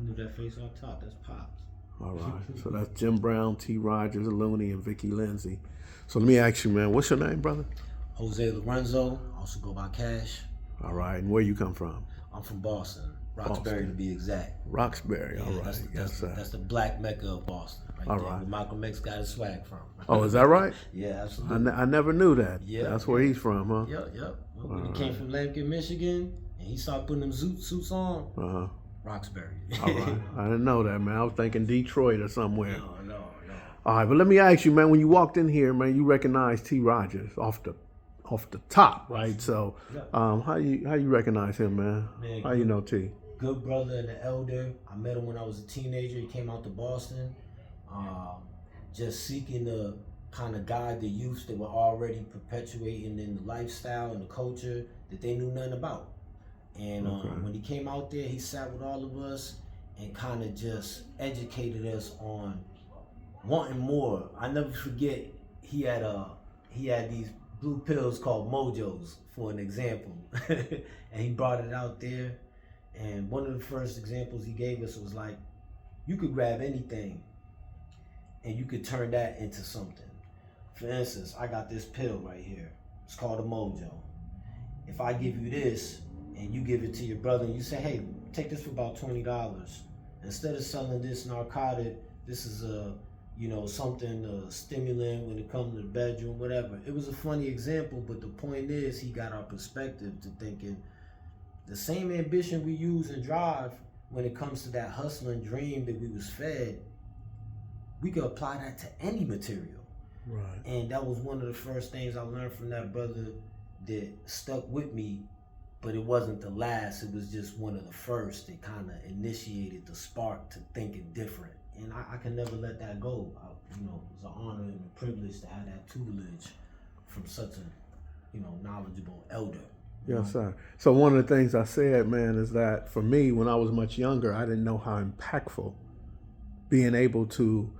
knew that face on top. That's Pops. All right. So that's Jim Brown, T. Rogers, Looney, and Vicky Lindsay. So let me ask you, man, what's your name, brother? Jose Lorenzo, also go by Kash. All right. And where you come from? I'm from Boston. Roxbury to be exact. Roxbury, all right. That's the black mecca of Boston. Right there, where Malcolm X got his swag from. Oh, is that right? Yeah, absolutely. I never knew that. Yeah, that's where he's from, huh? Yep. When he came from Lampkin, Michigan, and he started putting them suits on, Roxbury. All right. I didn't know that, man. I was thinking Detroit or somewhere. No. All right, but let me ask you, man, when you walked in here, man, you recognized T. Rogers off the top, right? So how you recognize him, man? How you know T? Good brother and an elder. I met him when I was a teenager. He came out to Boston, just seeking to kind of guide the youth that were already perpetuating in the lifestyle and the culture that they knew nothing about. And when he came out there, he sat with all of us and kind of just educated us on wanting more. I never forget, he had these blue pills called Mojos, for an example. And he brought it out there. And one of the first examples he gave us was like, you could grab anything and you could turn that into something. For instance, I got this pill right here. It's called a Mojo. If I give you this and you give it to your brother and you say, hey, take this for about $20. Instead of selling this narcotic, this is something, a stimulant when it comes to the bedroom, whatever. It was a funny example, but the point is he got our perspective to thinking the same ambition we use and drive when it comes to that hustling dream that we was fed, we could apply that to any material. Right. And that was one of the first things I learned from that brother that stuck with me, but it wasn't the last. It was just one of the first that kind of initiated the spark to thinking different. And I can never let that go. It was an honor and a privilege to have that tutelage from such a, knowledgeable elder. Yes, sir. So one of the things I said, man, is that for me, when I was much younger, I didn't know how impactful being able to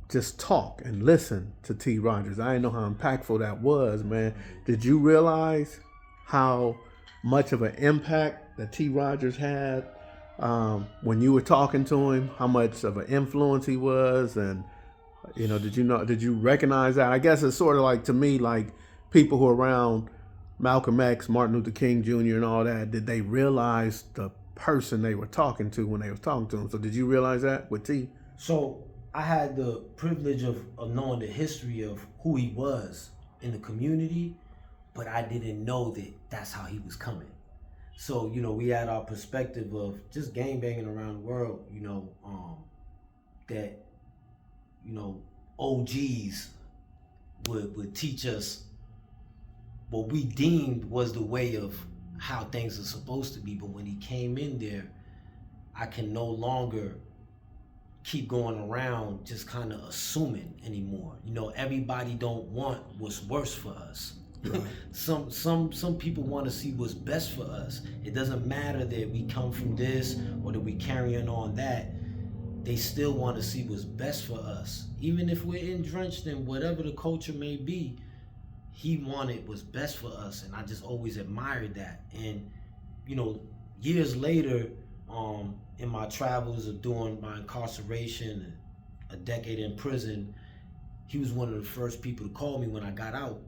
just talk and listen to T. Rogers. I didn't know how impactful that was, man. Did you realize how much of an impact that T. Rogers had when you were talking to him? How much of an influence he was, and did you recognize that? I guess it's sort of like, to me, like people who are around Malcolm X, Martin Luther King Jr. and all that, did they realize the person they were talking to when they were talking to him? So did you realize that with T? So I had the privilege of knowing the history of who he was in the community, but I didn't know that that's how he was coming. So, we had our perspective of just gangbanging around the world, that, OGs would teach us what we deemed was the way of how things are supposed to be. But when he came in there, I can no longer keep going around just kind of assuming anymore. Everybody don't want what's worse for us. Right. Some people want to see what's best for us. It doesn't matter that we come from this or that we carrying on that. They still want to see what's best for us. Even if we're drenched in whatever the culture may be, he wanted what's best for us, and I just always admired that. And years later, in my travels of doing my incarceration, a decade in prison, he was one of the first people to call me when I got out.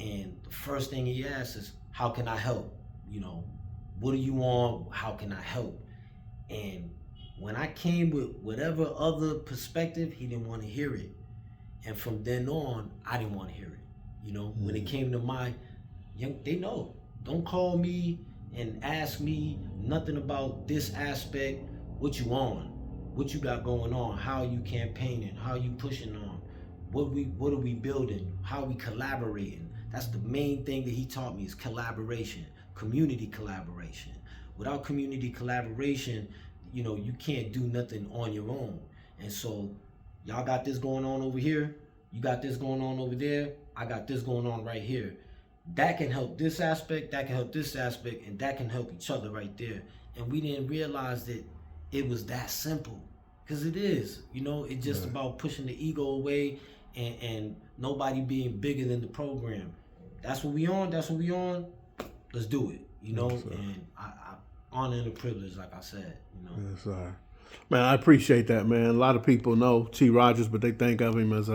And the first thing he asked is, how can I help? What do you want? How can I help? And when I came with whatever other perspective, he didn't want to hear it. And from then on, I didn't want to hear it. When it came to they know, don't call me and ask me nothing about this aspect. What you on? What you got going on? How you campaigning? How you pushing on? What are we building? How are we collaborating? That's the main thing that he taught me, is collaboration, community collaboration. Without community collaboration, you can't do nothing on your own. And so y'all got this going on over here. You got this going on over there. I got this going on right here. That can help this aspect, that can help this aspect, and that can help each other right there. And we didn't realize that it was that simple, because it is. It's just about pushing the ego away and nobody being bigger than the program. That's what we on. Let's do it. And honor and a privilege, like I said. You know. Yes, sir. Man, I appreciate that, man. A lot of people know T. Rogers, but they think of him as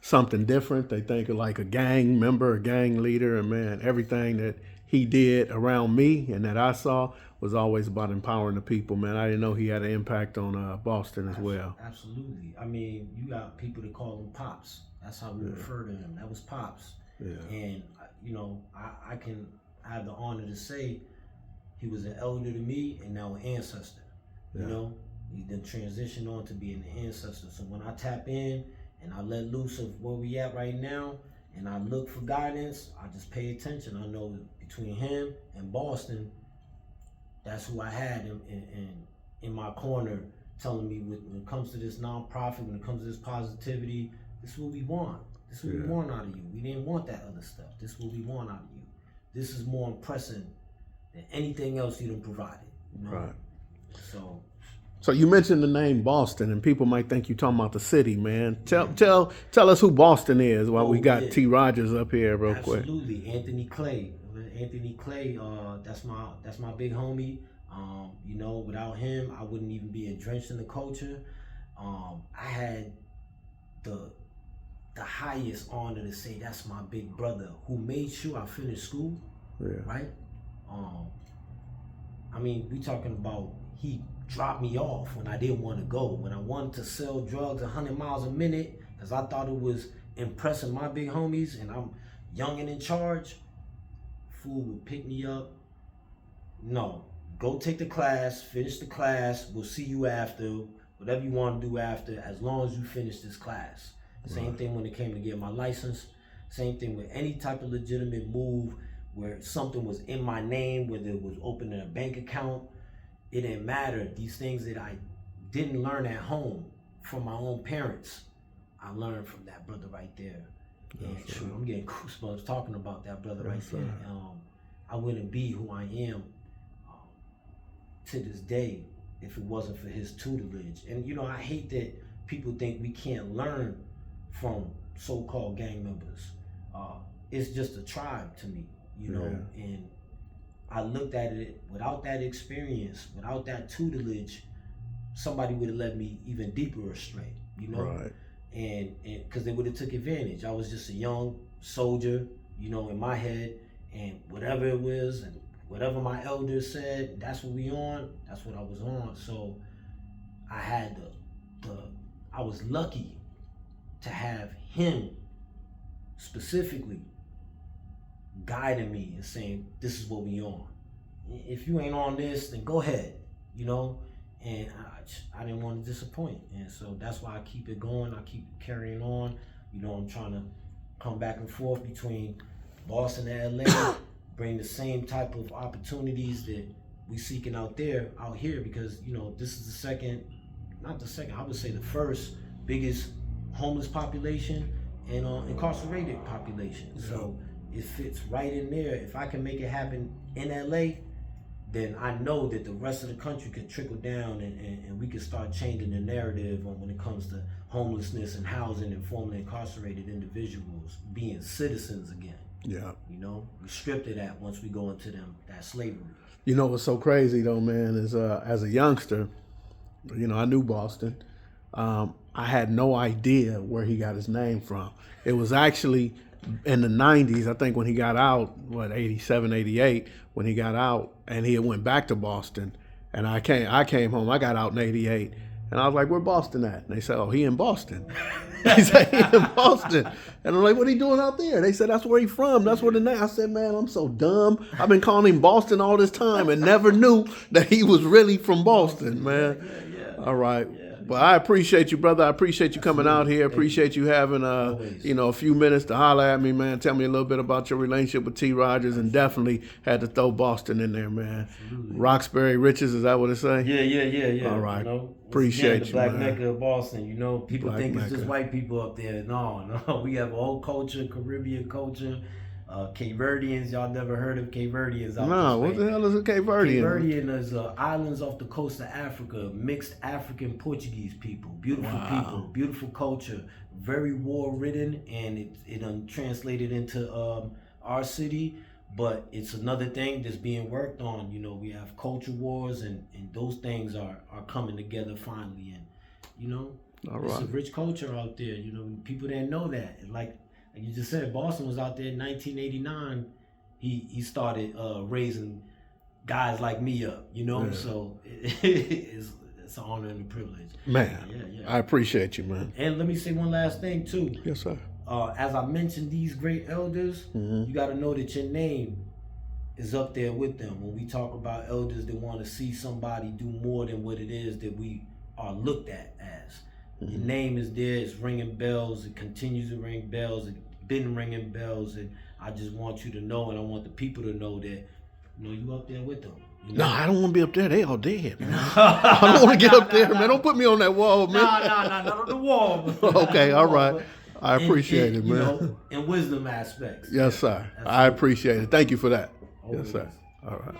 something different. They think of like a gang member, a gang leader, and man, everything that he did around me and that I saw was always about empowering the people, man. I didn't know he had an impact on Boston as well. Absolutely. I mean, you got people that call him Pops. That's how we refer to him. That was Pops. Yeah. And, you know, I can have the honor to say he was an elder to me and now an ancestor. You know, he then transitioned on to being an ancestor. So when I tap in and I let loose of where we at right now and I look for guidance, I just pay attention. I know between him and Boston, that's who I had in my corner telling me when it comes to this nonprofit, when it comes to this positivity, this is what we want. This is what we want out of you. We didn't want that other stuff. This is what we want out of you. This is more impressive than anything else you done provided. You know? Right. So you mentioned the name Boston, and people might think you're talking about the city, man. Tell us who Boston is while we got T. Rogers up here real quick. Absolutely, Anthony Clay. Anthony Clay, that's my big homie. You know, without him, I wouldn't even be entrenched in the culture. I had the highest honor to say that's my big brother who made sure I finished school. Right. I mean, we talking about he dropped me off when I didn't want to go. When I wanted to sell drugs 100 miles a minute, because I thought it was impressing my big homies, and I'm young and in charge. Fool would pick me up. No, go take the class, finish the class. We'll see you after. Whatever you want to do after, as long as you finish this class. Same thing when it came to get my license. Same thing with any type of legitimate move where something was in my name, whether it was opening a bank account. It didn't matter. These things that I didn't learn at home from my own parents, I learned from that brother right there. And true, I'm getting goosebumps talking about that brother right there. I wouldn't be who I am to this day if it wasn't for his tutelage. And you know, I hate that people think we can't learn from so-called gang members. It's just a tribe to me, you know, and I looked at it without that experience, without that tutelage, somebody would have led me even deeper astray, you know? Right. And because they would have took advantage. I was just a young soldier, you know, in my head, and whatever it was, and whatever my elders said, that's what we on, that's what I was on. So I had I was lucky to have him specifically guiding me and saying, this is what we on. If you ain't on this, then go ahead, you know? And I didn't want to disappoint. And so that's why I keep it going. I keep carrying on. You know, I'm trying to come back and forth between Boston and LA, bring the same type of opportunities that we seeking out here, because, you know, this is I would say the first biggest homeless population and incarcerated population. So it fits right in there. If I can make it happen in LA, then I know that the rest of the country could trickle down and we could start changing the narrative on when it comes to homelessness and housing and formerly incarcerated individuals being citizens again. Yeah. You know, we stripped of that once we go into that slavery. You know what's so crazy though, man, is as a youngster, you know, I knew Boston. I had no idea where he got his name from. It was actually in the 90s, I think, when he got out, 87, 88, when he got out, and he went back to Boston. And I came home, I got out in 88, and I was like, where Boston at? And they said, oh, he in Boston. He said, he in Boston. And I'm like, what are he doing out there? They said, that's where he from. That's where the name. I said, man, I'm so dumb. I've been calling him Boston all this time and never knew that he was really from Boston, man. Yeah. All right. But I appreciate you, brother. I appreciate you coming out here. Appreciate you having a few minutes to holler at me, man. Tell me a little bit about your relationship with T. Rogers, and definitely had to throw Boston in there, man. Absolutely. Roxbury Riches, is that what it say? Yeah. All right. You know, appreciate you, man. man. The Black Mecca of Boston. You know, people Black think Mecca. It's just white people up there. No. We have a whole culture, Caribbean culture. Cape Verdeans, y'all never heard of Cape Verdeans? No, what the hell is a Cape Verdean? Cape Verdean is islands off the coast of Africa, mixed African Portuguese people, beautiful people, beautiful culture, very war-ridden, and it translated into our city. But it's another thing that's being worked on. You know, we have culture wars, and those things are coming together finally. And you know, it's a rich culture out there. You know, people didn't know that. And like you just said, Boston was out there in 1989. He started raising guys like me up. You know, so it's an honor and a privilege. Man, I appreciate you, man. And let me say one last thing too. Yes, sir. As I mentioned these great elders, you got to know that your name is up there with them. When we talk about elders that want to see somebody do more than what it is that we are looked at as. Your name is there, it's ringing bells, it continues to ring bells, it's been ringing bells, and I just want you to know, and I want the people to know that, you know, you up there with them. You know? No, I don't want to be up there. They all dead, man. I don't want to get up there, man. Don't put me on that wall, man. Not on the wall. Okay, all right. I appreciate it, man. You know, in wisdom aspects. Yes, sir. I appreciate it. Thank you for that. Yes, sir. All right.